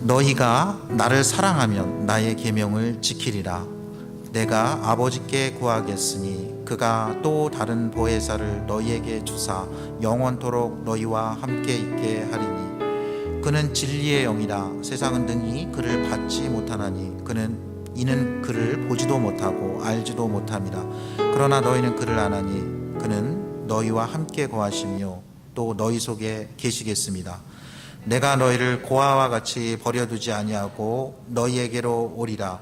너희가 나를 사랑하면 나의 계명을 지키리라. 내가 아버지께 구하겠으니 그가 또 다른 보혜사를 너희에게 주사 영원토록 너희와 함께 있게 하리니 그는 진리의 영이라. 세상은 능히 그를 받지 못하나니 이는 그를 보지도 못하고 알지도 못함이라. 그러나 너희는 그를 아나니 그는 너희와 함께 거하시며 또 너희 속에 계시겠습니다. 내가 너희를 고아와 같이 버려두지 아니하고 너희에게로 오리라.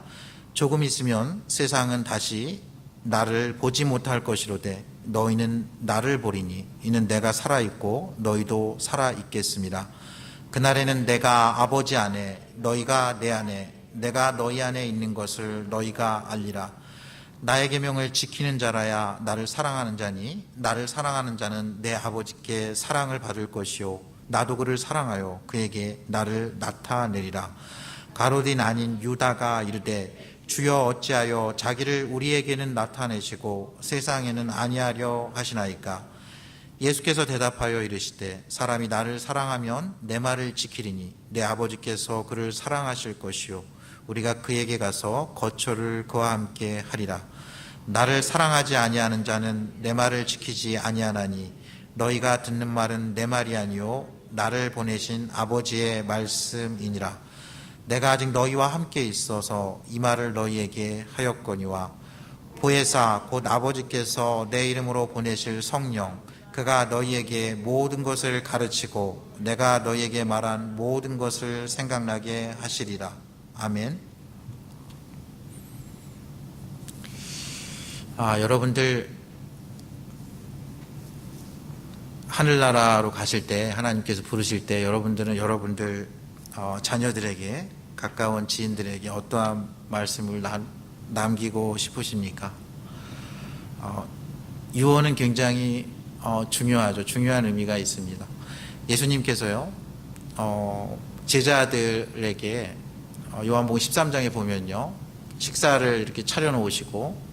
조금 있으면 세상은 다시 나를 보지 못할 것이로되 너희는 나를 보리니 이는 내가 살아있고 너희도 살아있겠습니다. 그날에는 내가 아버지 안에 너희가 내 안에 내가 너희 안에 있는 것을 너희가 알리라. 나의 계명을 지키는 자라야 나를 사랑하는 자니 나를 사랑하는 자는 내 아버지께 사랑을 받을 것이요 나도 그를 사랑하여 그에게 나를 나타내리라. 가롯인 아닌 유다가 이르되 주여 어찌하여 자기를 우리에게는 나타내시고 세상에는 아니하려 하시나이까. 예수께서 대답하여 이르시되 사람이 나를 사랑하면 내 말을 지키리니 내 아버지께서 그를 사랑하실 것이요 우리가 그에게 가서 거처를 그와 함께 하리라. 나를 사랑하지 아니하는 자는 내 말을 지키지 아니하나니 너희가 듣는 말은 내 말이 아니요 나를 보내신 아버지의 말씀이니라. 내가 아직 너희와 함께 있어서 이 말을 너희에게 하였거니와 보혜사 곧 아버지께서 내 이름으로 보내실 성령 그가 너희에게 모든 것을 가르치고 내가 너희에게 말한 모든 것을 생각나게 하시리라. 아멘. 여러분들 하늘나라로 가실 때 하나님께서 부르실 때 여러분들은 여러분들 자녀들에게 가까운 지인들에게 어떠한 말씀을 남기고 싶으십니까? 유언은 굉장히 중요하죠. 중요한 의미가 있습니다. 예수님께서요 제자들에게 요한복음 13장에 보면요 식사를 이렇게 차려놓으시고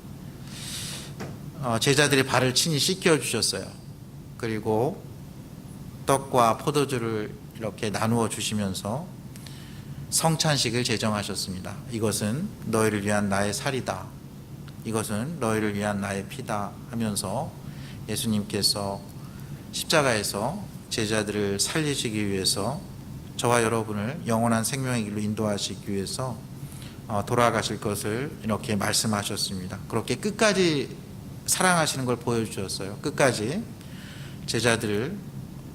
제자들의 발을 친히 씻겨주셨어요. 그리고 떡과 포도주를 이렇게 나누어 주시면서 성찬식을 제정하셨습니다. 이것은 너희를 위한 나의 살이다. 이것은 너희를 위한 나의 피다 하면서 예수님께서 십자가에서 제자들을 살리시기 위해서 저와 여러분을 영원한 생명의 길로 인도하시기 위해서 돌아가실 것을 이렇게 말씀하셨습니다. 그렇게 끝까지 사랑하시는 걸 보여주셨어요. 끝까지 제자들을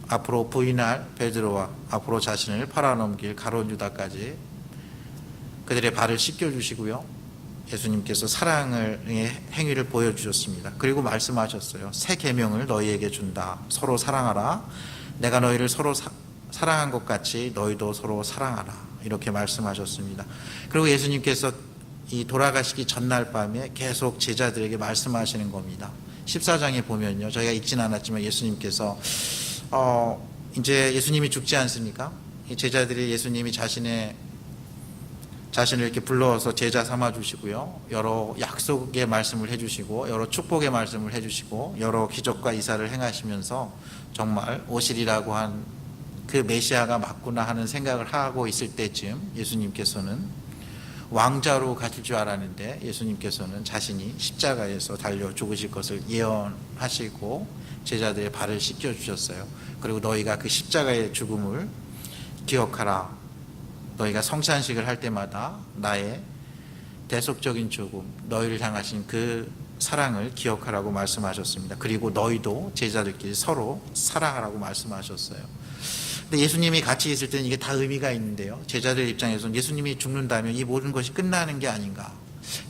앞으로 부인할 베드로와 앞으로 자신을 팔아넘길 가룟 유다까지 그들의 발을 씻겨주시고요. 예수님께서 사랑의 행위를 보여주셨습니다. 그리고 말씀하셨어요. 새 계명을 너희에게 준다. 서로 사랑하라. 내가 너희를 서로 사랑한 것 같이 너희도 서로 사랑하라. 이렇게 말씀하셨습니다. 그리고 예수님께서 이 돌아가시기 전날 밤에 계속 제자들에게 말씀하시는 겁니다. 14장에 보면요. 저희가 읽진 않았지만 예수님께서 이제 예수님이 죽지 않습니까? 이 제자들이 예수님이 자신을 이렇게 불러서 제자 삼아 주시고요. 여러 약속의 말씀을 해주시고 여러 축복의 말씀을 해주시고 여러 기적과 이사를 행하시면서 정말 오시리라고 한 그 메시아가 맞구나 하는 생각을 하고 있을 때쯤 예수님께서는 왕자로 가실 줄 알았는데 예수님께서는 자신이 십자가에서 달려 죽으실 것을 예언하시고 제자들의 발을 씻겨주셨어요. 그리고 너희가 그 십자가의 죽음을 기억하라. 너희가 성찬식을 할 때마다 나의 대속적인 죽음, 너희를 향하신 그 사랑을 기억하라고 말씀하셨습니다. 그리고 너희도 제자들끼리 서로 사랑하라고 말씀하셨어요. 근데 예수님이 같이 있을 때는 이게 다 의미가 있는데요. 제자들 입장에서는 예수님이 죽는다면 이 모든 것이 끝나는 게 아닌가.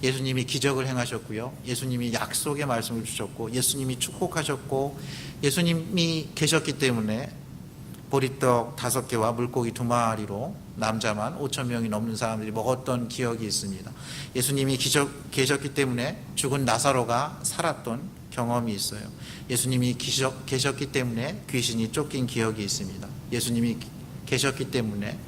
예수님이 기적을 행하셨고요. 예수님이 약속의 말씀을 주셨고 예수님이 축복하셨고 예수님이 계셨기 때문에 보리떡 5개와 물고기 2마리로 남자만 5,000명이 넘는 사람들이 먹었던 기억이 있습니다. 예수님이 계셨기 때문에 죽은 나사로가 살았던 경험이 있어요. 예수님이 계셨기 때문에 귀신이 쫓긴 기억이 있습니다. 예수님이 계셨기 때문에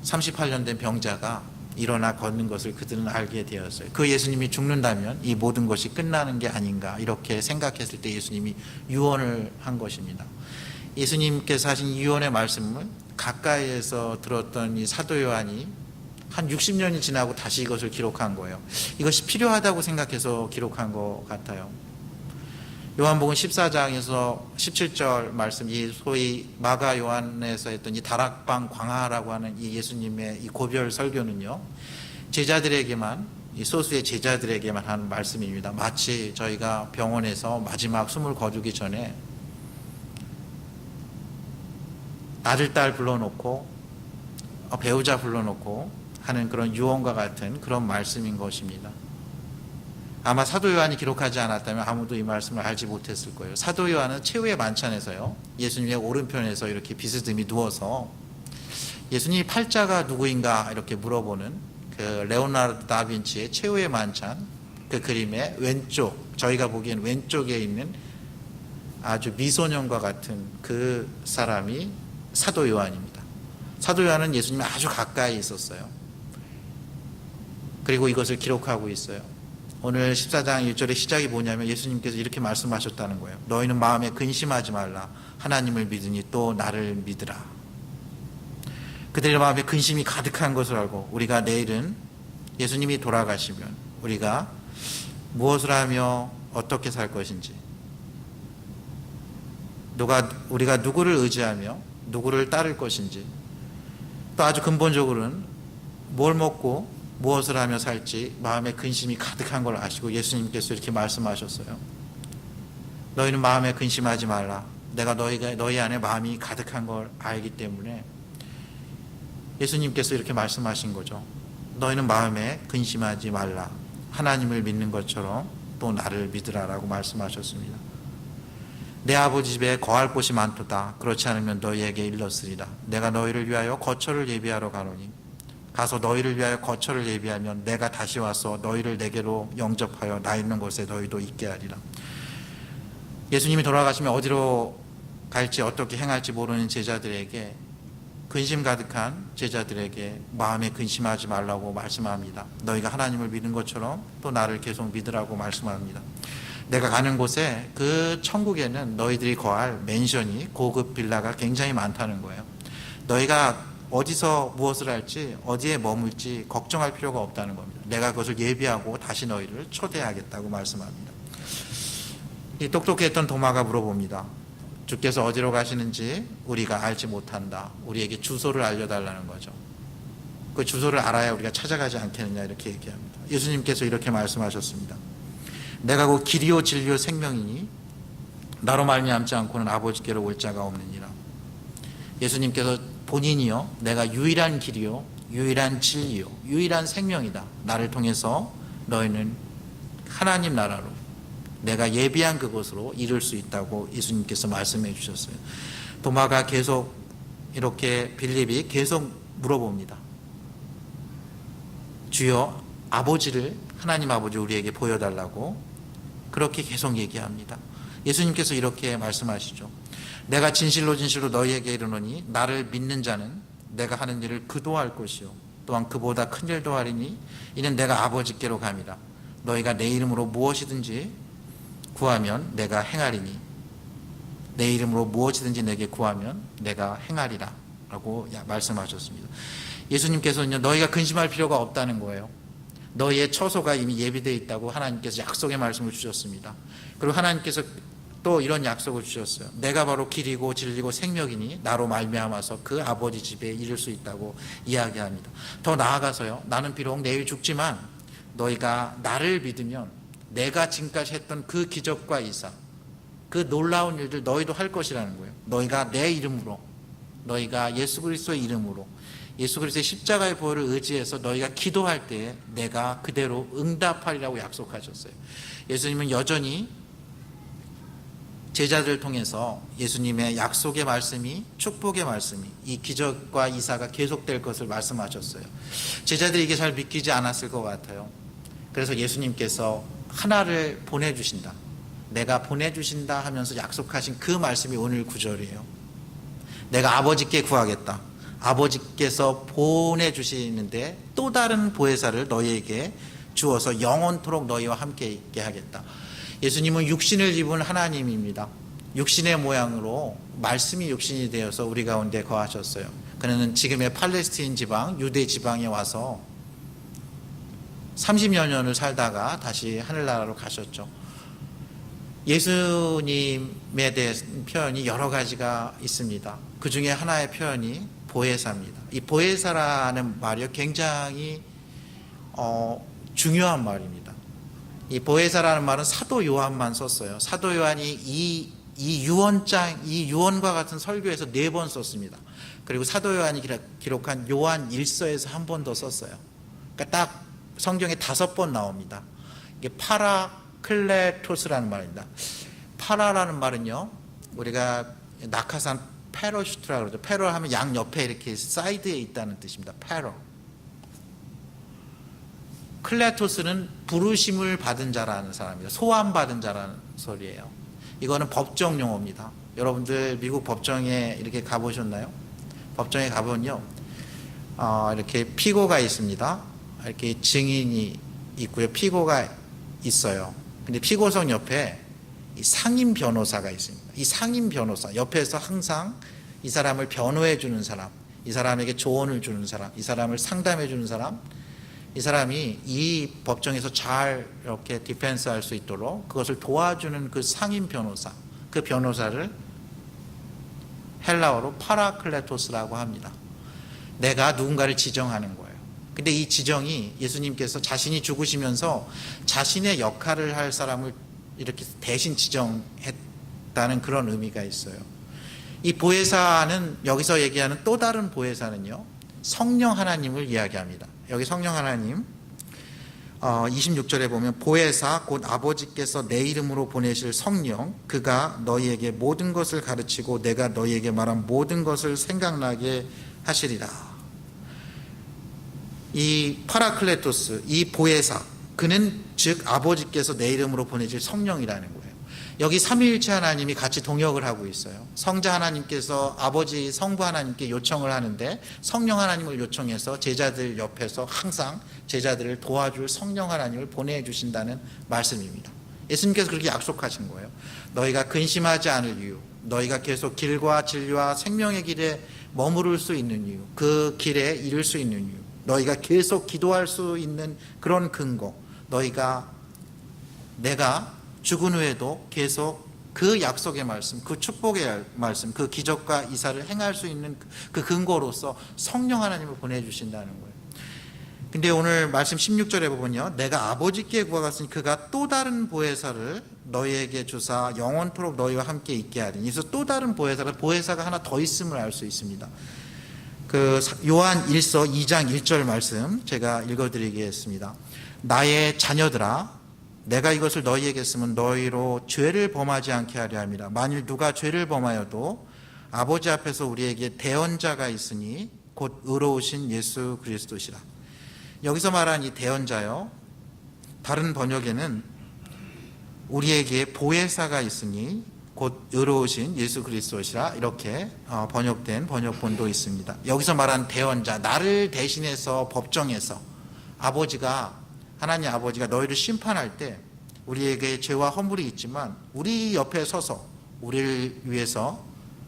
38년 된 병자가 일어나 걷는 것을 그들은 알게 되었어요. 그 예수님이 죽는다면 이 모든 것이 끝나는 게 아닌가 이렇게 생각했을 때 예수님이 유언을 한 것입니다. 예수님께서 하신 유언의 말씀은 가까이에서 들었던 이 사도 요한이 한 60년이 지나고 다시 이것을 기록한 거예요. 이것이 필요하다고 생각해서 기록한 것 같아요. 요한복음 14장에서 17절 말씀, 이 소위 마가 요한에서 했던 이 다락방 광화라고 하는 이 예수님의 이 고별 설교는요, 제자들에게만, 이 소수의 제자들에게만 하는 말씀입니다. 마치 저희가 병원에서 마지막 숨을 거두기 전에 아들, 딸 불러놓고 배우자 불러놓고 하는 그런 유언과 같은 그런 말씀인 것입니다. 아마 사도 요한이 기록하지 않았다면 아무도 이 말씀을 알지 못했을 거예요. 사도 요한은 최후의 만찬에서요, 예수님의 오른편에서 이렇게 비스듬히 누워서 예수님이 팔자가 누구인가 이렇게 물어보는 그 레오나르도 다빈치의 최후의 만찬, 그 그림의 왼쪽, 저희가 보기엔 왼쪽에 있는 아주 미소년과 같은 그 사람이 사도 요한입니다. 사도 요한은 예수님이 아주 가까이 있었어요. 그리고 이것을 기록하고 있어요. 오늘 14장 1절의 시작이 뭐냐면 예수님께서 이렇게 말씀하셨다는 거예요. 너희는 마음에 근심하지 말라. 하나님을 믿으니 또 나를 믿으라. 그들의 마음에 근심이 가득한 것을 알고 우리가 내일은 예수님이 돌아가시면 우리가 무엇을 하며 어떻게 살 것인지, 우리가 누구를 의지하며 누구를 따를 것인지, 또 아주 근본적으로는 뭘 먹고 무엇을 하며 살지 마음에 근심이 가득한 걸 아시고 예수님께서 이렇게 말씀하셨어요. 너희는 마음에 근심하지 말라. 내가 너희 안에 마음이 가득한 걸 알기 때문에 예수님께서 이렇게 말씀하신 거죠. 너희는 마음에 근심하지 말라. 하나님을 믿는 것처럼 또 나를 믿으라라고 말씀하셨습니다. 내 아버지 집에 거할 곳이 많도다. 그렇지 않으면 너희에게 일렀으리라. 내가 너희를 위하여 거처를 예비하러 가노니 가서 너희를 위하여 거처를 예비하면 내가 다시 와서 너희를 내게로 영접하여 나 있는 곳에 너희도 있게 하리라. 예수님이 돌아가시면 어디로 갈지 어떻게 행할지 모르는 제자들에게, 근심 가득한 제자들에게 마음에 근심하지 말라고 말씀합니다. 너희가 하나님을 믿는 것처럼 또 나를 계속 믿으라고 말씀합니다. 내가 가는 곳에, 그 천국에는 너희들이 거할 맨션이, 고급 빌라가 굉장히 많다는 거예요. 너희가 어디서 무엇을 할지, 어디에 머물지 걱정할 필요가 없다는 겁니다. 내가 그것을 예비하고 다시 너희를 초대하겠다고 말씀합니다. 이 똑똑했던 도마가 물어봅니다. 주께서 어디로 가시는지 우리가 알지 못한다. 우리에게 주소를 알려달라는 거죠. 그 주소를 알아야 우리가 찾아가지 않겠느냐 이렇게 얘기합니다. 예수님께서 이렇게 말씀하셨습니다. 내가 곧 길이요 진리요 생명이니 나로 말미암지 않고는 아버지께로 올 자가 없느니라. 예수님께서 본인이요, 내가 유일한 길이요, 유일한 진리요, 유일한 생명이다. 나를 통해서 너희는 하나님 나라로, 내가 예비한 그곳으로 이룰 수 있다고 예수님께서 말씀해 주셨어요. 도마가 계속 이렇게, 빌립이 계속 물어봅니다. 주여, 아버지를, 하나님 아버지 우리에게 보여달라고 그렇게 계속 얘기합니다. 예수님께서 이렇게 말씀하시죠. 내가 진실로 진실로 너희에게 이르노니 나를 믿는 자는 내가 하는 일을 그도 할 것이요 또한 그보다 큰 일도 하리니 이는 내가 아버지께로 감이라. 너희가 내 이름으로 무엇이든지 구하면 내가 행하리니 내 이름으로 무엇이든지 내게 구하면 내가 행하리라 라고 말씀하셨습니다. 예수님께서는요, 너희가 근심할 필요가 없다는 거예요. 너희의 처소가 이미 예비되어 있다고 하나님께서 약속의 말씀을 주셨습니다. 그리고 하나님께서 또 이런 약속을 주셨어요. 내가 바로 길이고 진리고 생명이니 나로 말미암아서 그 아버지 집에 이를 수 있다고 이야기합니다. 더 나아가서요, 나는 비록 내일 죽지만 너희가 나를 믿으면 내가 지금까지 했던 그 기적과 이상, 그 놀라운 일들 너희도 할 것이라는 거예요. 너희가 내 이름으로, 너희가 예수 그리스도의 이름으로, 예수 그리스도의 십자가의 보혈을 의지해서 너희가 기도할 때에 내가 그대로 응답하리라고 약속하셨어요. 예수님은 여전히 제자들을 통해서 예수님의 약속의 말씀이, 축복의 말씀이, 이 기적과 이사가 계속될 것을 말씀하셨어요. 제자들이 이게 잘 믿기지 않았을 것 같아요. 그래서 예수님께서 하나를 보내주신다, 내가 보내주신다 하면서 약속하신 그 말씀이 오늘 9절이에요. 내가 아버지께 구하겠다. 아버지께서 보내주시는데 또 다른 보혜사를 너희에게 주어서 영원토록 너희와 함께 있게 하겠다. 예수님은 육신을 입은 하나님입니다. 육신의 모양으로 말씀이 육신이 되어서 우리 가운데 거하셨어요. 그는 지금의 팔레스타인 지방, 유대 지방에 와서 30여 년을 살다가 다시 하늘나라로 가셨죠. 예수님에 대한 표현이 여러 가지가 있습니다. 그 중에 하나의 표현이 보혜사입니다. 이 보혜사라는 말이 굉장히 중요한 말입니다. 이 보혜사라는 말은 사도 요한만 썼어요. 사도 요한이 이 유언과 같은 설교에서 4번 썼습니다. 그리고 사도 요한이 기록한 요한 1서에서 한 번 더 썼어요. 그러니까 딱 성경에 5번 나옵니다. 이게 파라클레토스라는 말입니다. 파라라는 말은요, 우리가 낙하산 패러슈트라고 그러죠. 패러 하면 양 옆에 이렇게 사이드에 있다는 뜻입니다. 패러. 클레토스는 부르심을 받은 자라는 사람입니다. 소환받은 자라는 소리예요. 이거는 법정 용어입니다. 여러분들 미국 법정에 이렇게 가보셨나요? 법정에 가보면요, 이렇게 피고가 있습니다. 이렇게 증인이 있고요, 피고가 있어요. 근데 피고석 옆에 이 상임 변호사가 있습니다. 이 상임 변호사 옆에서 항상 이 사람을 변호해 주는 사람, 이 사람에게 조언을 주는 사람, 이 사람을 상담해 주는 사람, 이 사람이 이 법정에서 잘 이렇게 디펜스 할 수 있도록 그것을 도와주는 그 상임 변호사, 그 변호사를 헬라어로 파라클레토스라고 합니다. 내가 누군가를 지정하는 거예요. 근데 이 지정이 예수님께서 자신이 죽으시면서 자신의 역할을 할 사람을 이렇게 대신 지정했다는 그런 의미가 있어요. 이 보혜사는, 여기서 얘기하는 또 다른 보혜사는요, 성령 하나님을 이야기합니다. 여기 성령 하나님 26절에 보면 보혜사 곧 아버지께서 내 이름으로 보내실 성령, 그가 너희에게 모든 것을 가르치고 내가 너희에게 말한 모든 것을 생각나게 하시리라. 이 파라클레토스, 이 보혜사, 그는 즉 아버지께서 내 이름으로 보내실 성령이라는 거예요. 여기 삼위일체 하나님이 같이 동역을 하고 있어요. 성자 하나님께서 아버지 성부 하나님께 요청을 하는데 성령 하나님을 요청해서 제자들 옆에서 항상 제자들을 도와줄 성령 하나님을 보내주신다는 말씀입니다. 예수님께서 그렇게 약속하신 거예요. 너희가 근심하지 않을 이유, 너희가 계속 길과 진리와 생명의 길에 머무를 수 있는 이유, 그 길에 이를 수 있는 이유, 너희가 계속 기도할 수 있는 그런 근거, 너희가 내가 죽은 후에도 계속 그 약속의 말씀, 그 축복의 말씀, 그 기적과 이사를 행할 수 있는 그 근거로서 성령 하나님을 보내주신다는 거예요. 근데 오늘 말씀 16절에 보면요, 내가 아버지께 구하갔으니 그가 또 다른 보혜사를 너희에게 주사 영원토록 너희와 함께 있게 하리니. 그래서 또 다른 보혜사가 하나 더 있음을 알 수 있습니다. 그 요한 1서 2장 1절 말씀 제가 읽어드리겠습니다. 나의 자녀들아, 내가 이것을 너희에게 쓰면 너희로 죄를 범하지 않게 하려 함이라. 만일 누가 죄를 범하여도 아버지 앞에서 우리에게 대언자가 있으니 곧 의로우신 예수 그리스도시라. 여기서 말한 이 대언자요, 다른 번역에는 우리에게 보혜사가 있으니 곧 의로우신 예수 그리스도시라, 이렇게 번역된 번역본도 있습니다. 여기서 말한 대언자, 나를 대신해서 법정에서 하나님 아버지가 너희를 심판할 때 우리에게 죄와 허물이 있지만 우리 옆에 서서 우리를 위해서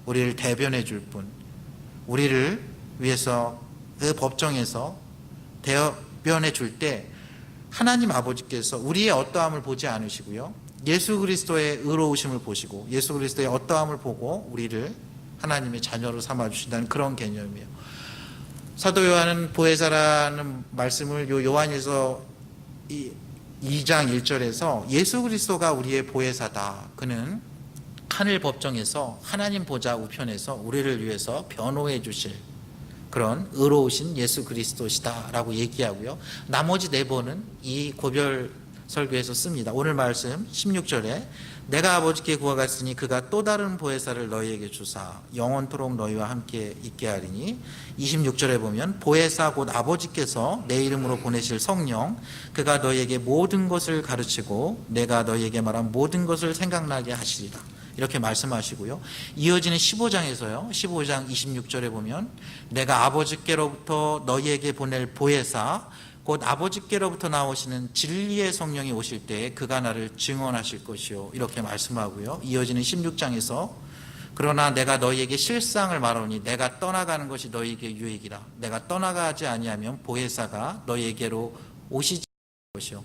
우리를 대변해 줄 분, 우리를 위해서 그 법정에서 대변해 줄 때 하나님 아버지께서 우리의 어떠함을 보지 않으시고요, 예수 그리스도의 의로우심을 보시고 예수 그리스도의 어떠함을 보고 우리를 하나님의 자녀로 삼아 주신다는 그런 개념이에요. 사도 요한은 보혜사라는 말씀을 요한일서 2장 1절에서 예수 그리스도가 우리의 보혜사다, 그는 하늘 법정에서 하나님 보좌 우편에서 우리를 위해서 변호해 주실 그런 의로우신 예수 그리스도시다 라고 얘기하고요, 나머지 4번은 이 고별 설교에서 씁니다. 오늘 말씀 16절에 내가 아버지께 구하갔으니 그가 또 다른 보혜사를 너희에게 주사 영원토록 너희와 함께 있게 하리니. 26절에 보면 보혜사 곧 아버지께서 내 이름으로 보내실 성령, 그가 너희에게 모든 것을 가르치고 내가 너희에게 말한 모든 것을 생각나게 하시리라, 이렇게 말씀하시고요. 이어지는 15장에서요, 15장 26절에 보면 내가 아버지께로부터 너희에게 보낼 보혜사 곧 아버지께로부터 나오시는 진리의 성령이 오실 때에 그가 나를 증언하실 것이요, 이렇게 말씀하고요. 이어지는 16장에서 그러나 내가 너희에게 실상을 말하노니 내가 떠나가는 것이 너희에게 유익이라. 내가 떠나가지 아니하면 보혜사가 너희에게로 오시지 않을 것이요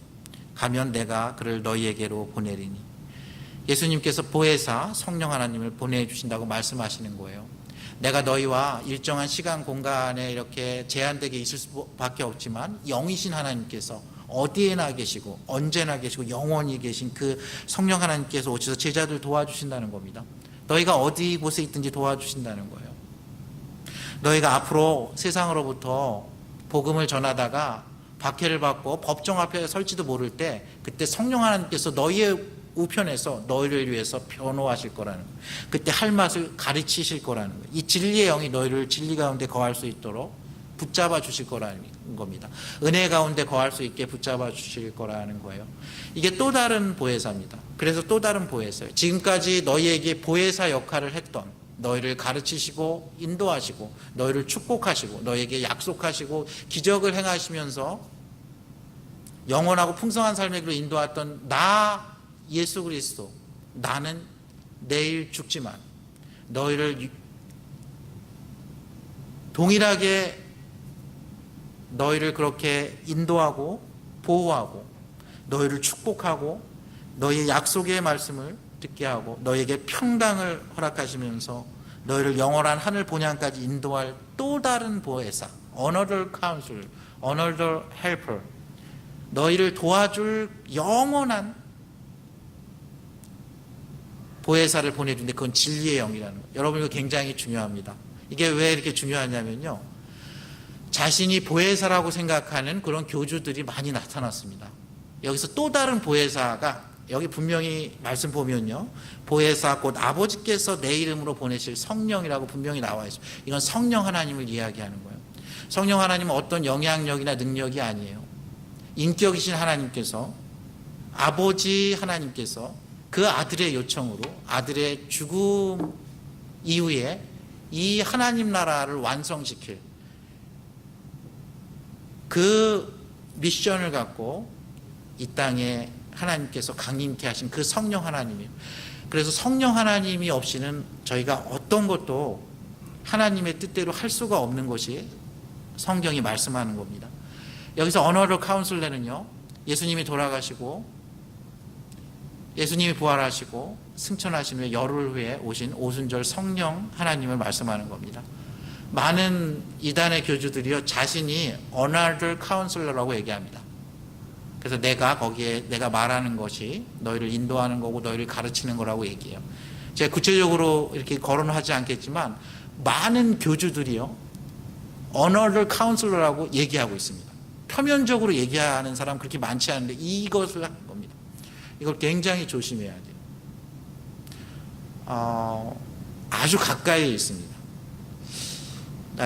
가면 내가 그를 너희에게로 보내리니. 예수님께서 보혜사 성령 하나님을 보내주신다고 말씀하시는 거예요. 내가 너희와 일정한 시간 공간에 이렇게 제한되게 있을 수밖에 없지만 영이신 하나님께서 어디에나 계시고 언제나 계시고 영원히 계신 그 성령 하나님께서 오셔서 제자들 도와주신다는 겁니다. 너희가 어디 곳에 있든지 도와주신다는 거예요. 너희가 앞으로 세상으로부터 복음을 전하다가 박해를 받고 법정 앞에 설지도 모를 때 그때 성령 하나님께서 너희의 우편에서 너희를 위해서 변호하실 거라는 거예요. 그때 할 맛을 가르치실 거라는 거예요. 이 진리의 영이 너희를 진리 가운데 거할 수 있도록 붙잡아 주실 거라는 겁니다. 은혜 가운데 거할 수 있게 붙잡아 주실 거라는 거예요. 이게 또 다른 보혜사입니다. 그래서 또 다른 보혜사예요. 지금까지 너희에게 보혜사 역할을 했던, 너희를 가르치시고 인도하시고 너희를 축복하시고 너희에게 약속하시고 기적을 행하시면서 영원하고 풍성한 삶의 길로 인도했던 나 예수 그리스도, 나는 내일 죽지만 너희를 동일하게 너희를 그렇게 인도하고 보호하고 너희를 축복하고 너희의 약속의 말씀을 듣게 하고 너희에게 평강을 허락하시면서 너희를 영원한 하늘 본향까지 인도할 또 다른 보혜사, another counselor, another helper, 너희를 도와줄 영원한 보혜사를 보내주는데 그건 진리의 영이라는 거예요. 여러분 이거 굉장히 중요합니다. 이게 왜 이렇게 중요하냐면요, 자신이 보혜사라고 생각하는 그런 교주들이 많이 나타났습니다. 여기서 또 다른 보혜사가 여기 분명히 말씀 보면요, 보혜사 곧 아버지께서 내 이름으로 보내실 성령이라고 분명히 나와 있어요. 이건 성령 하나님을 이야기하는 거예요. 성령 하나님은 어떤 영향력이나 능력이 아니에요. 인격이신 하나님께서, 아버지 하나님께서 그 아들의 요청으로 아들의 죽음 이후에 이 하나님 나라를 완성시킬 그 미션을 갖고 이 땅에 하나님께서 강림케 하신 그 성령 하나님이에요. 그래서 성령 하나님이 없이는 저희가 어떤 것도 하나님의 뜻대로 할 수가 없는 것이 성경이 말씀하는 겁니다. 여기서 언어를 카운슬러는요, 예수님이 돌아가시고 예수님이 부활하시고 승천하신 후에 열흘 후에 오신 오순절 성령 하나님을 말씀하는 겁니다. 많은 이단의 교주들이요, 자신이 another counselor라고 얘기합니다. 그래서 내가 거기에 내가 말하는 것이 너희를 인도하는 거고 너희를 가르치는 거라고 얘기해요. 제가 구체적으로 이렇게 거론하지 않겠지만 많은 교주들이요, another counselor라고 얘기하고 있습니다. 표면적으로 얘기하는 사람 그렇게 많지 않은데 이것을 한 겁니다. 이걸 굉장히 조심해야 돼요. 아주 가까이에 있습니다.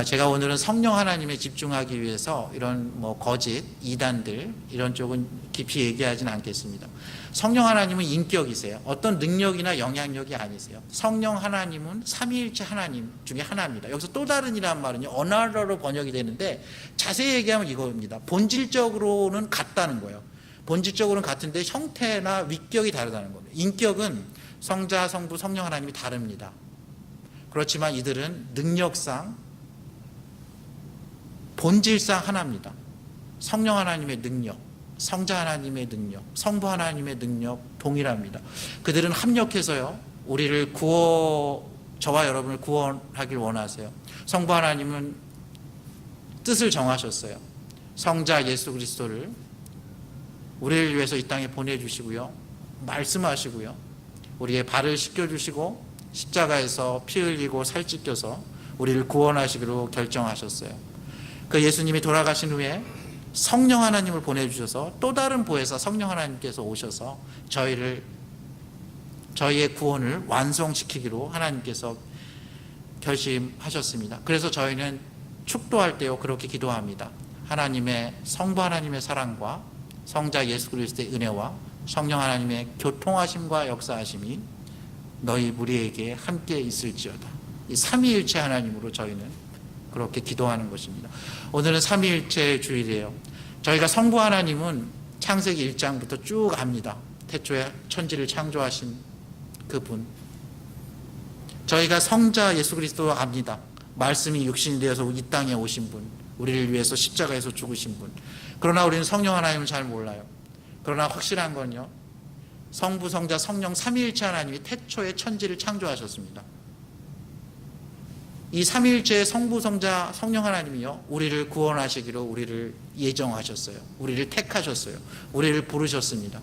제가 오늘은 성령 하나님에 집중하기 위해서 이런 거짓, 이단들 이런 쪽은 깊이 얘기하지는 않겠습니다. 성령 하나님은 인격이세요. 어떤 능력이나 영향력이 아니세요. 성령 하나님은 삼위일체 하나님 중에 하나입니다. 여기서 또 다른이란 말은요, another로 번역이 되는데 자세히 얘기하면 이겁니다. 본질적으로는 같다는 거예요. 본질적으로는 같은데 형태나 위격이 다르다는 겁니다. 인격은 성자, 성부, 성령 하나님이 다릅니다. 그렇지만 이들은 능력상, 본질상 하나입니다. 성령 하나님의 능력, 성자 하나님의 능력, 성부 하나님의 능력 동일합니다. 그들은 합력해서요, 우리를 저와 여러분을 구원하길 원하세요. 성부 하나님은 뜻을 정하셨어요. 성자 예수 그리스도를 우리를 위해서 이 땅에 보내주시고요, 말씀하시고요, 우리의 발을 씻겨주시고 십자가에서 피 흘리고 살 찢겨서 우리를 구원하시기로 결정하셨어요. 그 예수님이 돌아가신 후에 성령 하나님을 보내주셔서 또 다른 보혜사 성령 하나님께서 오셔서 저희의 구원을 완성시키기로 하나님께서 결심하셨습니다. 그래서 저희는 축도할 때요 그렇게 기도합니다. 하나님의 성부 하나님의 사랑과 성자 예수 그리스도의 은혜와 성령 하나님의 교통하심과 역사하심이 너희 무리에게 함께 있을지어다. 이 삼위일체 하나님으로 저희는 그렇게 기도하는 것입니다. 오늘은 삼위일체 주일이에요. 저희가 성부 하나님은 창세기 1장부터 쭉 압니다. 태초에 천지를 창조하신 그분, 저희가 성자 예수 그리스도 압니다. 말씀이 육신이 되어서 이 땅에 오신 분, 우리를 위해서 십자가에서 죽으신 분. 그러나 우리는 성령 하나님을 잘 몰라요. 그러나 확실한 건요, 성부, 성자, 성령 삼위일체 하나님이 태초에 천지를 창조하셨습니다. 이 삼위일체의 성부, 성자, 성령 하나님이요, 우리를 구원하시기로 우리를 예정하셨어요. 우리를 택하셨어요. 우리를 부르셨습니다.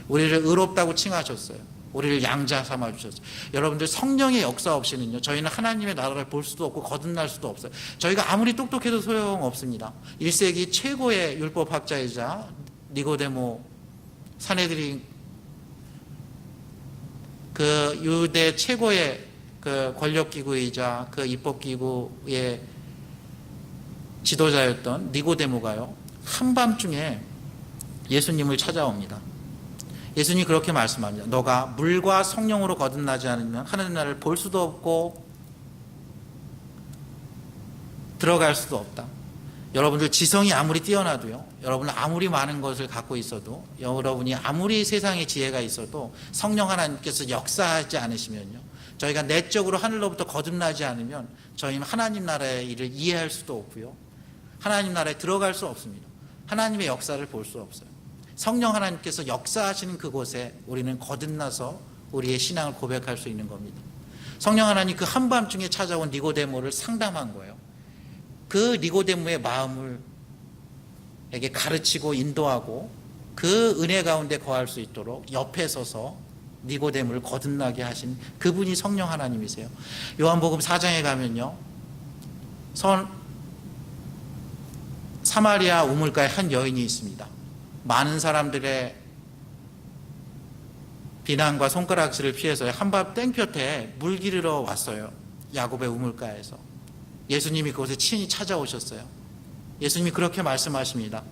우리를 의롭다고 칭하셨어요. 우리를 양자 삼아주셨어요. 여러분들, 성령의 역사 없이는요, 저희는 하나님의 나라를 볼 수도 없고 거듭날 수도 없어요. 저희가 아무리 똑똑해도 소용없습니다. 1세기 최고의 율법학자이자 니고데모 사내들이 그 유대 최고의 그 권력기구이자 그 입법기구의 지도자였던 니고데모가요, 한밤중에 예수님을 찾아옵니다. 예수님이 그렇게 말씀합니다. 너가 물과 성령으로 거듭나지 않으면 하나님 나라를 볼 수도 없고 들어갈 수도 없다. 여러분들, 지성이 아무리 뛰어나도요, 여러분 아무리 많은 것을 갖고 있어도, 여러분이 아무리 세상에 지혜가 있어도 성령 하나님께서 역사하지 않으시면요, 저희가 내적으로 하늘로부터 거듭나지 않으면 저희는 하나님 나라의 일을 이해할 수도 없고요, 하나님 나라에 들어갈 수 없습니다. 하나님의 역사를 볼 수 없어요. 성령 하나님께서 역사하시는 그곳에 우리는 거듭나서 우리의 신앙을 고백할 수 있는 겁니다. 성령 하나님 그 한밤중에 찾아온 니고데모를 상담한 거예요. 그 니고데모의 마음을 에게 가르치고 인도하고 그 은혜 가운데 거할 수 있도록 옆에 서서 니고데모를 거듭나게 하신 그분이 성령 하나님이세요. 요한복음 4장에 가면요, 사마리아 우물가에 한 여인이 있습니다. 많은 사람들의 비난과 손가락질을 피해서 한밤 땡볕에 물 기르러 왔어요. 야곱의 우물가에서. 예수님이 그곳에 친히 찾아오셨어요. 예수님이 그렇게 말씀하십니다.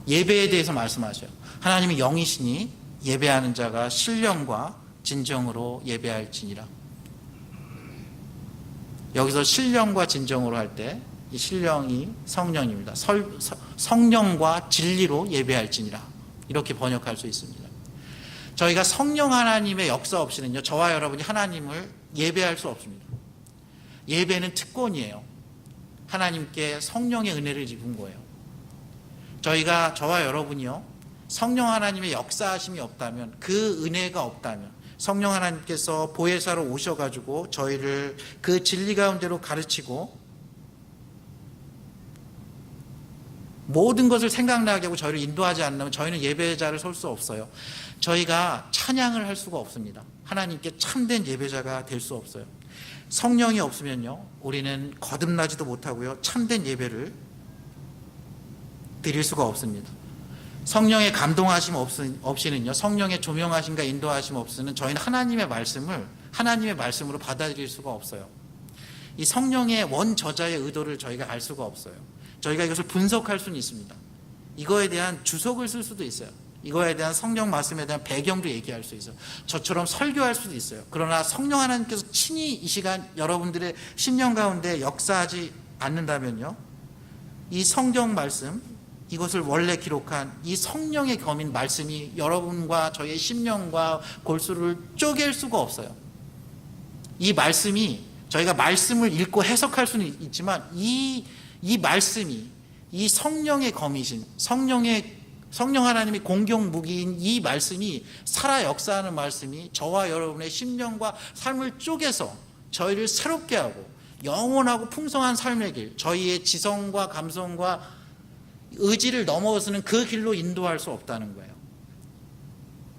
예배에 대해서 말씀하셔요. 하나님이 영이시니 예배하는 자가 신령과 진정으로 예배할지니라. 여기서 신령과 진정으로 할 때 이 신령이 성령입니다. 성령과 진리로 예배할지니라, 이렇게 번역할 수 있습니다. 저희가 성령 하나님의 역사 없이는요, 저와 여러분이 하나님을 예배할 수 없습니다. 예배는 특권이에요. 하나님께 성령의 은혜를 입은 거예요. 저와 여러분이요, 성령 하나님의 역사하심이 없다면, 그 은혜가 없다면, 성령 하나님께서 보혜사로 오셔가지고 저희를 그 진리 가운데로 가르치고 모든 것을 생각나게 하고 저희를 인도하지 않으면 저희는 예배자를 설 수 없어요. 저희가 찬양을 할 수가 없습니다. 하나님께 참된 예배자가 될 수 없어요. 성령이 없으면요, 우리는 거듭나지도 못하고요, 참된 예배를 드릴 수가 없습니다. 성령의 감동하심 없이는요, 성령의 조명하심과 인도하심 없이는 저희는 하나님의 말씀으로 받아들일 수가 없어요. 이 성령의 원저자의 의도를 저희가 알 수가 없어요. 저희가 이것을 분석할 수는 있습니다. 이거에 대한 주석을 쓸 수도 있어요. 이거에 대한 성령 말씀에 대한 배경도 얘기할 수 있어요. 저처럼 설교할 수도 있어요. 그러나 성령 하나님께서 친히 이 시간 여러분들의 심령 가운데 역사하지 않는다면요, 이 성경 말씀, 이것을 원래 기록한 이 성령의 검인 말씀이 여러분과 저의 심령과 골수를 쪼갤 수가 없어요. 이 말씀이, 저희가 말씀을 읽고 해석할 수는 있지만 이 말씀이, 이 성령의 검이신 성령 하나님의 공격 무기인 이 말씀이, 살아 역사하는 말씀이 저와 여러분의 심령과 삶을 쪼개서 저희를 새롭게 하고 영원하고 풍성한 삶의 길, 저희의 지성과 감성과 의지를 넘어서는 그 길로 인도할 수 없다는 거예요.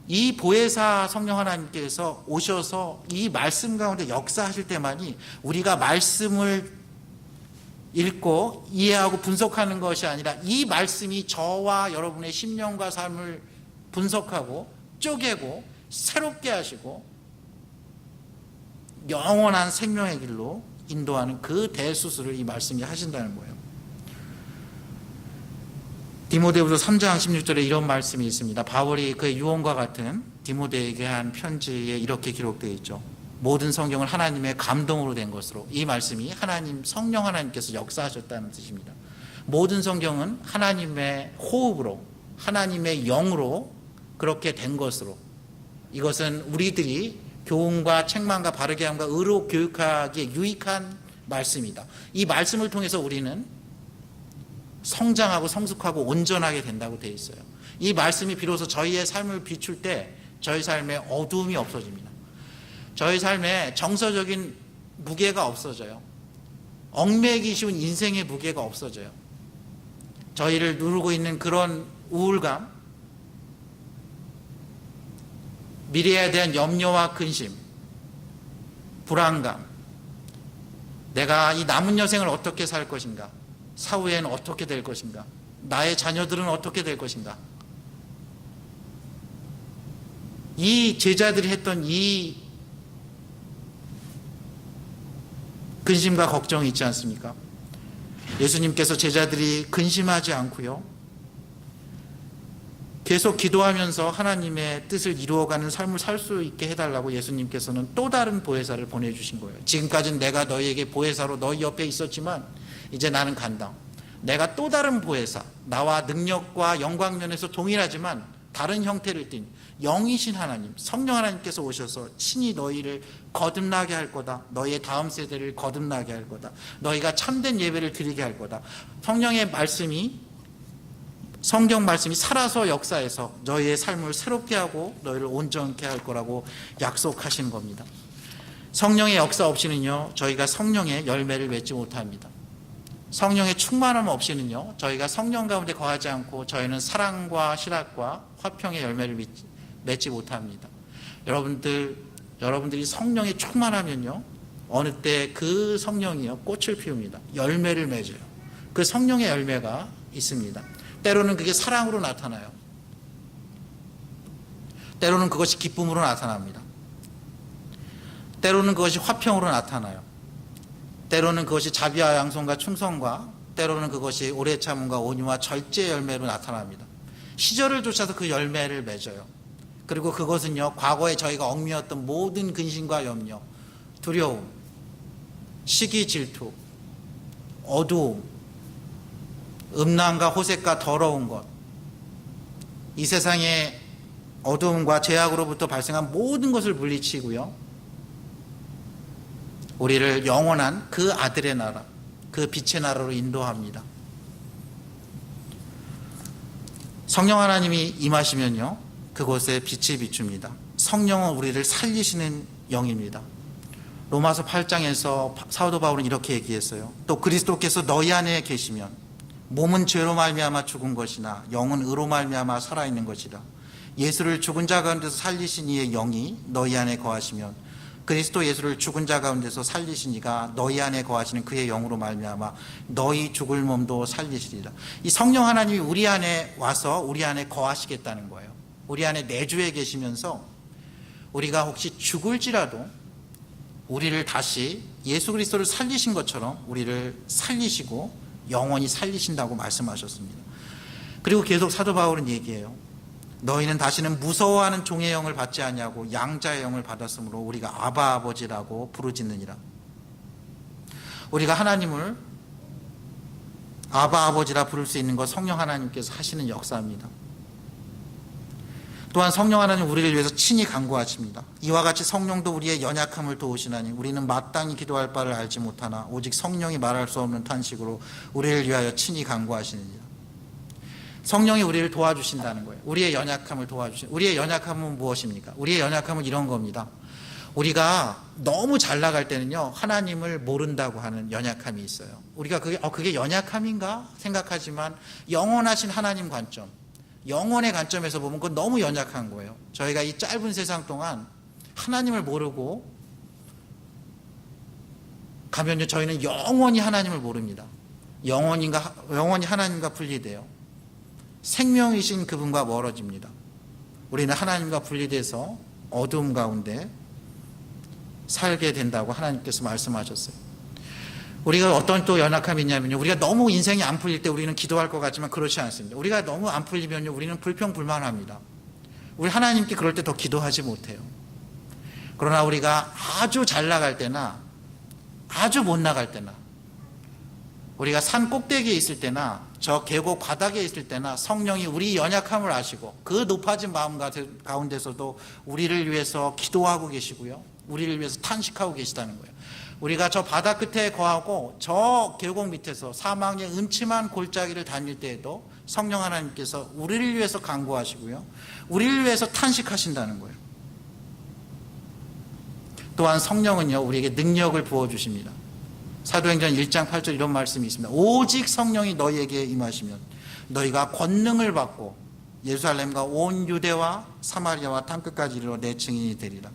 이 보혜사 성령 하나님께서 오셔서 이 말씀 가운데 역사하실 때만이 우리가 말씀을 읽고 이해하고 분석하는 것이 아니라 이 말씀이 저와 여러분의 심령과 삶을 분석하고 쪼개고 새롭게 하시고 영원한 생명의 길로 인도하는 그 대수술을 이 말씀이 하신다는 거예요. 디모데후서 3장 16절에 이런 말씀이 있습니다. 바울이 그의 유언과 같은 디모데에게 한 편지에 이렇게 기록되어 있죠. 모든 성경은 하나님의 감동으로 된 것으로, 이 말씀이 성령 하나님께서 역사하셨다는 뜻입니다. 모든 성경은 하나님의 호흡으로, 하나님의 영으로 그렇게 된 것으로, 이것은 우리들이 교훈과 책망과 바르게 함과 의로 교육하기에 유익한 말씀이다. 이 말씀을 통해서 우리는 성장하고 성숙하고 온전하게 된다고 되어 있어요. 이 말씀이 비로소 저희의 삶을 비출 때 저희 삶에 어두움이 없어집니다. 저희 삶에 정서적인 무게가 없어져요. 얽매이기 쉬운 인생의 무게가 없어져요. 저희를 누르고 있는 그런 우울감, 미래에 대한 염려와 근심, 불안감, 내가 이 남은 여생을 어떻게 살 것인가, 사후에는 어떻게 될 것인가, 나의 자녀들은 어떻게 될 것인가. 이 제자들이 했던 이 근심과 걱정이 있지 않습니까? 예수님께서 제자들이 근심하지 않고요, 계속 기도하면서 하나님의 뜻을 이루어가는 삶을 살 수 있게 해달라고 예수님께서는 또 다른 보혜사를 보내주신 거예요. 지금까지는 내가 너희에게 보혜사로 너희 옆에 있었지만 이제 나는 간다. 내가 또 다른 보혜사, 나와 능력과 영광면에서 동일하지만 다른 형태를 띤 영이신 하나님, 성령 하나님께서 오셔서 친히 너희를 거듭나게 할 거다. 너희의 다음 세대를 거듭나게 할 거다. 너희가 참된 예배를 드리게 할 거다. 성령의 말씀이, 성경 말씀이 살아서 역사해서 너희의 삶을 새롭게 하고 너희를 온전케 할 거라고 약속하시는 겁니다. 성령의 역사 없이는요, 저희가 성령의 열매를 맺지 못합니다. 성령의 충만함 없이는요, 저희가 성령 가운데 거하지 않고 저희는 사랑과 실학과 화평의 열매를 맺지 못합니다. 여러분들이 성령에 충만하면요, 어느 때 그 성령이요 꽃을 피웁니다. 열매를 맺어요. 그 성령의 열매가 있습니다. 때로는 그게 사랑으로 나타나요. 때로는 그것이 기쁨으로 나타납니다. 때로는 그것이 화평으로 나타나요. 때로는 그것이 자비와 양손과 충성과, 때로는 그것이 오래 참음과 온유와 절제의 열매로 나타납니다. 시절을 쫓아서 그 열매를 맺어요. 그리고 그것은요, 과거에 저희가 얽매였던 모든 근심과 염려, 두려움, 시기 질투, 어두움, 음란과 호색과 더러운 것, 이 세상의 어두움과 죄악으로부터 발생한 모든 것을 물리치고요, 우리를 영원한 그 아들의 나라, 그 빛의 나라로 인도합니다. 성령 하나님이 임하시면요, 그곳에 빛이 비춥니다. 성령은 우리를 살리시는 영입니다. 로마서 8장에서 사도 바울은 이렇게 얘기했어요. 또 그리스도께서 너희 안에 계시면 몸은 죄로 말미암아 죽은 것이나 영은 의로 말미암아 살아있는 것이라. 예수를 죽은 자 가운데서 살리신 이의 영이 너희 안에 거하시면 그리스도 예수를 죽은 자 가운데서 살리신 이가 너희 안에 거하시는 그의 영으로 말미암아 너희 죽을 몸도 살리시리라. 이 성령 하나님이 우리 안에 와서 우리 안에 거하시겠다는 거예요. 우리 안에 내주해 계시면서 우리가 혹시 죽을지라도 우리를 다시 예수 그리스도를 살리신 것처럼 우리를 살리시고 영원히 살리신다고 말씀하셨습니다. 그리고 계속 사도 바울은 얘기해요. 너희는 다시는 무서워하는 종의 영을 받지 아니하고 양자의 영을 받았으므로 우리가 아바 아버지라고 부르짖느니라. 우리가 하나님을 아바 아버지라 부를 수 있는 것 성령 하나님께서 하시는 역사입니다. 또한 성령 하나님 우리를 위해서 친히 간구하십니다. 이와 같이 성령도 우리의 연약함을 도우시나니 우리는 마땅히 기도할 바를 알지 못하나 오직 성령이 말할 수 없는 탄식으로 우리를 위하여 친히 간구하시느니라. 성령이 우리를 도와주신다는 거예요. 우리의 연약함을 도와주신. 우리의 연약함은 무엇입니까? 우리의 연약함은 이런 겁니다. 우리가 너무 잘 나갈 때는요, 하나님을 모른다고 하는 연약함이 있어요. 우리가 그게 연약함인가 생각하지만 영원하신 하나님 관점, 영원의 관점에서 보면 그건 너무 연약한 거예요. 저희가 이 짧은 세상 동안 하나님을 모르고 가면요, 저희는 영원히 하나님을 모릅니다. 영원히 하나님과 분리돼요. 생명이신 그분과 멀어집니다. 우리는 하나님과 분리돼서 어두움 가운데 살게 된다고 하나님께서 말씀하셨어요. 우리가 어떤 또 연약함이 있냐면요, 우리가 너무 인생이 안 풀릴 때 우리는 기도할 것 같지만 그렇지 않습니다. 우리가 너무 안 풀리면요, 우리는 불평불만합니다. 우리 하나님께 그럴 때 더 기도하지 못해요. 그러나 우리가 아주 잘 나갈 때나 아주 못 나갈 때나 우리가 산 꼭대기에 있을 때나 저 계곡 바닥에 있을 때나 성령이 우리 연약함을 아시고 그 높아진 마음 가운데서도 우리를 위해서 기도하고 계시고요, 우리를 위해서 탄식하고 계시다는 거예요. 우리가 저 바다 끝에 거하고 저 계곡 밑에서 사망의 음침한 골짜기를 다닐 때에도 성령 하나님께서 우리를 위해서 간구하시고요, 우리를 위해서 탄식하신다는 거예요. 또한 성령은요, 우리에게 능력을 부어주십니다. 사도행전 1장 8절 이런 말씀이 있습니다. 오직 성령이 너희에게 임하시면 너희가 권능을 받고 예루살렘과 온 유대와 사마리아와 땅끝까지 이르러 내 증인이 되리라.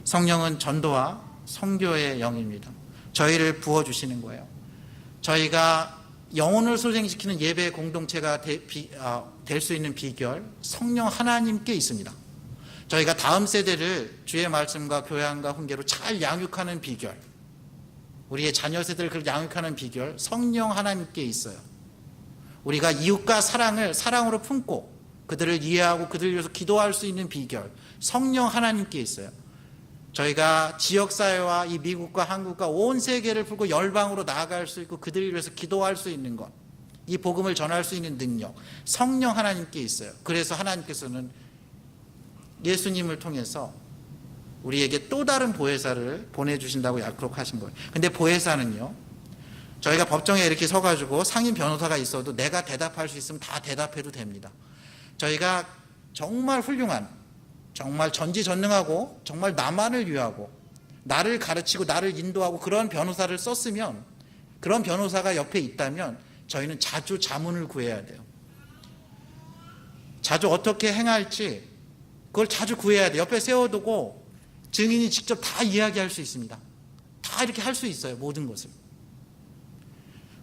성령은 전도와 선교의 영입니다. 저희를 부어주시는 거예요. 저희가 영혼을 소생시키는 예배 공동체가 될 수 있는 비결, 성령 하나님께 있습니다. 저희가 다음 세대를 주의 말씀과 교양과 훈계로 잘 양육하는 비결, 우리의 자녀 세대를 그렇게 양육하는 비결, 성령 하나님께 있어요. 우리가 이웃과 사랑을 사랑으로 품고 그들을 이해하고 그들을 위해서 기도할 수 있는 비결, 성령 하나님께 있어요. 저희가 지역사회와 이 미국과 한국과 온 세계를 풀고 열방으로 나아갈 수 있고 그들을 위해서 기도할 수 있는 것, 이 복음을 전할 수 있는 능력, 성령 하나님께 있어요. 그래서 하나님께서는 예수님을 통해서 우리에게 또 다른 보혜사를 보내주신다고 약속하신 거예요. 근데 보혜사는요, 저희가 법정에 이렇게 서가지고 상임 변호사가 있어도 내가 대답할 수 있으면 다 대답해도 됩니다. 저희가 정말 훌륭한, 정말 전지전능하고 정말 나만을 위하고 나를 가르치고 나를 인도하고 그런 변호사를 썼으면, 그런 변호사가 옆에 있다면 저희는 자주 자문을 구해야 돼요. 자주 어떻게 행할지 그걸 자주 구해야 돼요. 옆에 세워두고 증인이 직접 다 이야기할 수 있습니다. 다 이렇게 할 수 있어요. 모든 것을.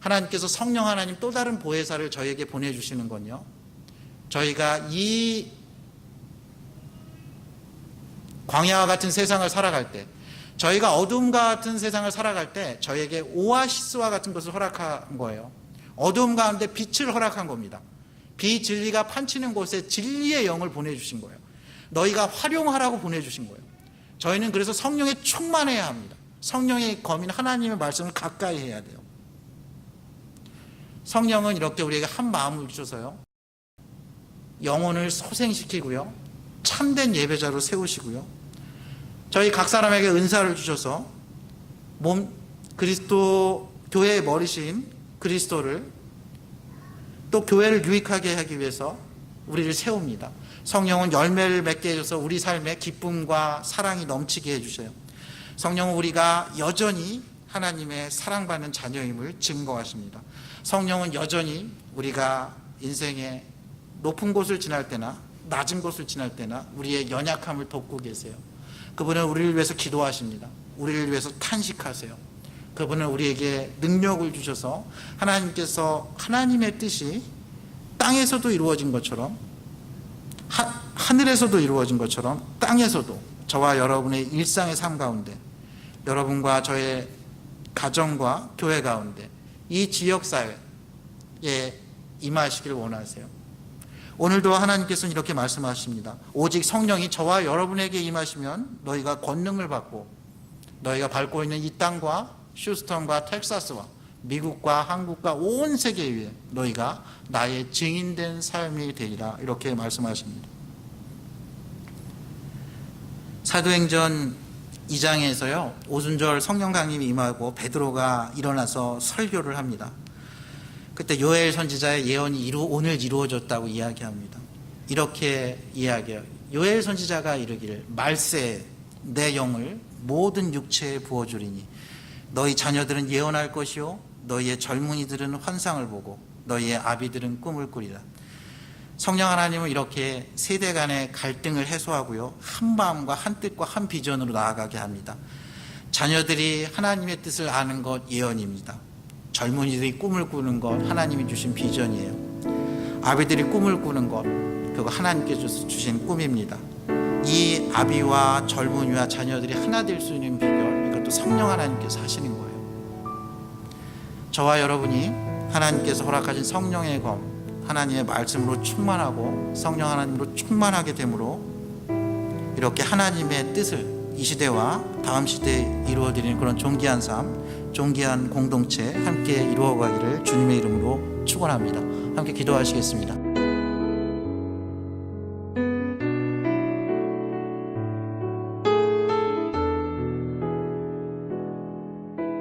하나님께서 성령 하나님 또 다른 보혜사를 저희에게 보내주시는 건요, 저희가 이 광야와 같은 세상을 살아갈 때, 저희가 어둠과 같은 세상을 살아갈 때 저희에게 오아시스와 같은 것을 허락한 거예요. 어둠 가운데 빛을 허락한 겁니다. 비진리가 판치는 곳에 진리의 영을 보내주신 거예요. 너희가 활용하라고 보내주신 거예요. 저희는 그래서 성령에 충만해야 합니다. 성령의 검인 하나님의 말씀을 가까이 해야 돼요. 성령은 이렇게 우리에게 한 마음을 주셔서요, 영혼을 소생시키고요, 참된 예배자로 세우시고요, 저희 각 사람에게 은사를 주셔서 그리스도 교회의 머리신 그리스도를, 또 교회를 유익하게 하기 위해서 우리를 세웁니다. 성령은 열매를 맺게 해줘서 우리 삶에 기쁨과 사랑이 넘치게 해주셔요. 성령은 우리가 여전히 하나님의 사랑받는 자녀임을 증거하십니다. 성령은 여전히 우리가 인생의 높은 곳을 지날 때나 낮은 곳을 지날 때나 우리의 연약함을 돕고 계세요. 그분은 우리를 위해서 기도하십니다. 우리를 위해서 탄식하세요. 그분은 우리에게 능력을 주셔서 하나님께서 하나님의 뜻이 땅에서도 이루어진 것처럼, 하늘에서도 이루어진 것처럼 땅에서도 저와 여러분의 일상의 삶 가운데, 여러분과 저의 가정과 교회 가운데, 이 지역사회에 임하시길 원하세요. 오늘도 하나님께서는 이렇게 말씀하십니다. 오직 성령이 저와 여러분에게 임하시면 너희가 권능을 받고 너희가 밟고 있는 이 땅과 휴스턴과 텍사스와 미국과 한국과 온 세계 위에 너희가 나의 증인된 삶이 되리라, 이렇게 말씀하십니다. 사도행전 2장에서요, 오순절 성령 강림이 임하고 베드로가 일어나서 설교를 합니다. 그때 요엘 선지자의 예언이 오늘 이루어졌다고 이야기합니다. 이렇게 이야기해요. 요엘 선지자가 이르기를, 말세 내 영을 모든 육체에 부어주리니 너희 자녀들은 예언할 것이요 너희의 젊은이들은 환상을 보고 너희의 아비들은 꿈을 꾸리라. 성령 하나님은 이렇게 세대 간의 갈등을 해소하고요, 한 마음과 한 뜻과 한 비전으로 나아가게 합니다. 자녀들이 하나님의 뜻을 아는 것 예언입니다. 젊은이들이 꿈을 꾸는 것 하나님이 주신 비전이에요. 아비들이 꿈을 꾸는 것, 그거 하나님께서 주신 꿈입니다. 이 아비와 젊은이와 자녀들이 하나 될 수 있는 비결, 이것도 성령 하나님께서 하시는 거예요. 저와 여러분이 하나님께서 허락하신 성령의 검, 하나님의 말씀으로 충만하고 성령 하나님으로 충만하게 되므로 이렇게 하나님의 뜻을 이 시대와 다음 시대에 이루어드리는 그런 존귀한 삶, 존귀한 공동체 함께 이루어가기를 주님의 이름으로 축원합니다. 함께 기도하시겠습니다.